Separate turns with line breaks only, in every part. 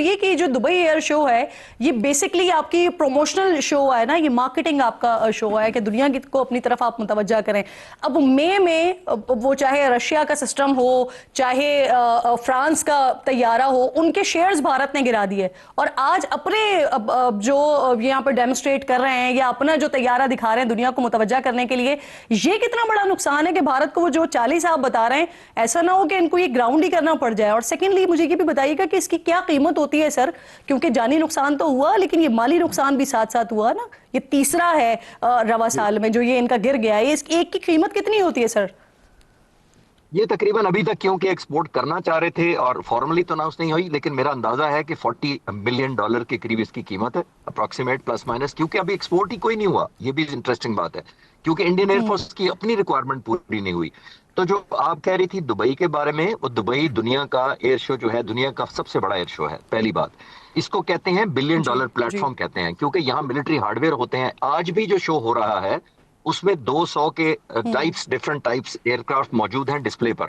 ये कि जो दुबई एयर शो है ये बेसिकली आपकी प्रोमोशनल शो है ना, ये मार्केटिंग आपका शो है कि दुनिया को अपनी तरफ आप मुतवज्जा करें। अब मई में वो चाहे रशिया का सिस्टम हो, चाहे फ्रांस का तैयारा हो, उनके शेयर्स भारत ने गिरा दिए और आज अपने जो यहाँ पर डेमोस्ट्रेट कर रहे हैं या अपना जो तैयारा दिखा रहे हैं दुनिया को मुतवज्जा करने के लिए, ये कितना बड़ा नुकसान है कि भारत को वो जो 40 आप बता रहे हैं ऐसा ना हो कि इनको ये ग्राउंड ही करना पड़ जाए। और सेकेंडली मुझे ये भी बताइएगा कि इसकी क्या कीमत होती है सर, क्योंकि जानी नुकसान तो हुआ लेकिन ये माली नुकसान भी साथ साथ हुआ ना, ये तीसरा है रवा साल में जो ये इनका गिर गया है, इस एक की कीमत कितनी होती है सर?
ये तकरीबन अभी तक क्योंकि एक्सपोर्ट करना चाह रहे थे और फॉर्मली तो अनाउंस नहीं हुई, लेकिन मेरा अंदाजा है कि $40 बिलियन के करीब इसकी कीमत है, अप्रोक्सीमेट प्लस माइनस, क्योंकि अभी एक्सपोर्ट ही कोई नहीं हुआ। ये भी इंटरेस्टिंग बात है क्योंकि इंडियन एयरफोर्स की अपनी रिक्वायरमेंट पूरी नहीं हुई। तो जो आप कह रही थी दुबई के बारे में, वो दुबई दुनिया का एयर शो जो है, दुनिया का सबसे बड़ा एयर शो है। पहली बात, इसको कहते हैं बिलियन डॉलर प्लेटफॉर्म कहते हैं, क्योंकि यहाँ मिलिट्री हार्डवेयर होते हैं। आज भी जो शो हो रहा है उसमें 200 के डिफरेंट टाइप्स एयरक्राफ्ट मौजूद हैं डिस्प्ले पर,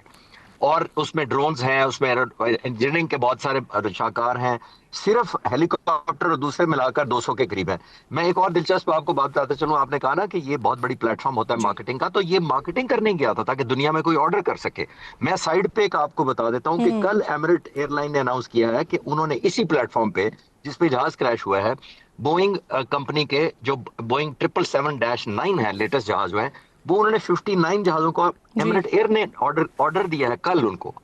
और उसमें ड्रोन्स हैं, उसमें इंजीनियरिंग के बहुत सारे शाहकार हैं। सिर्फ हेलीकॉप्टर और दूसरे मिलाकर 200 के करीब है। मैं एक और दिलचस्प आपको बात बताता चलूं, आपने कहा ना कि ये बहुत बड़ी प्लेटफॉर्म होता है मार्केटिंग का, तो ये मार्केटिंग करने गया था ताकि दुनिया में कोई ऑर्डर कर सके। मैं साइड पे एक आपको बता देता हूं कि कल एमिरेट एयरलाइन ने अनाउंस किया है कि उन्होंने इसी प्लेटफॉर्म पे जिसपे जहाज क्रैश हुआ है, बोइंग कंपनी के जो बोइंग 777-9 है, लेटेस्ट जहाज है, वो उन्होंने 59 जहाजों को एमिरेट एयर ने ऑर्डर दिया है कल उनको।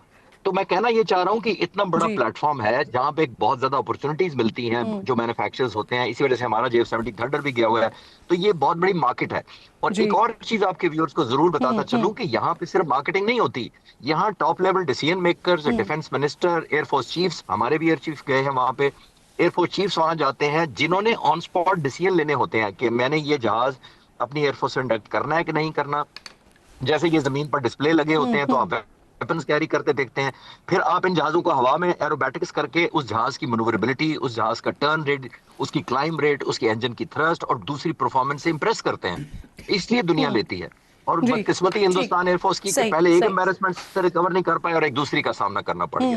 तो मैं कहना ये चाह रहा हूं कि इतना बड़ा प्लेटफॉर्म है जहां पे बहुत ज्यादा अपॉर्चुनिटीज मिलती हैं जो मैन्युफैक्चरर्स होते हैं। इसी वजह से हमारा JF-70 थंडर भी गया हुआ है। तो ये बहुत बड़ी मार्केट है। और एक और चीज आपके व्यूअर्स को जरूर बताता चलूं कि यहाँ पे सिर्फ मार्केटिंग नहीं होती, यहाँ top level decision makers, defence minister, air force chiefs, हमारे भी एयर चीफ गए हैं वहां पे, एयरफोर्स चीफ्स वहां जाते हैं जिन्होंने ऑन स्पॉट डिसीजन लेने होते हैं कि मैंने ये जहाज अपनी एयरफोर्स से इंडक्ट करना है कि नहीं करना। जैसे ये जमीन पर डिस्प्ले लगे होते हैं तो आप वेपन्स कैरी करते देखते हैं, फिर आप इन जहाजों को हवा में एरोबैटिक्स करके उस जहाज की मनूवरेबिलिटी, उस जहाज का टर्न रेट, उसकी क्लाइम रेट, उसकी इंजन की थ्रस्ट और दूसरी परफॉर्मेंस से इंप्रेस करते हैं। इसलिए दुनिया लेती है। और बदकिस्मती हिंदुस्तान एयरफोर्स की कि पहले एक एम्बैरेसमेंट से रिकवर नहीं कर पाए और एक दूसरी का सामना करना पड़ गया।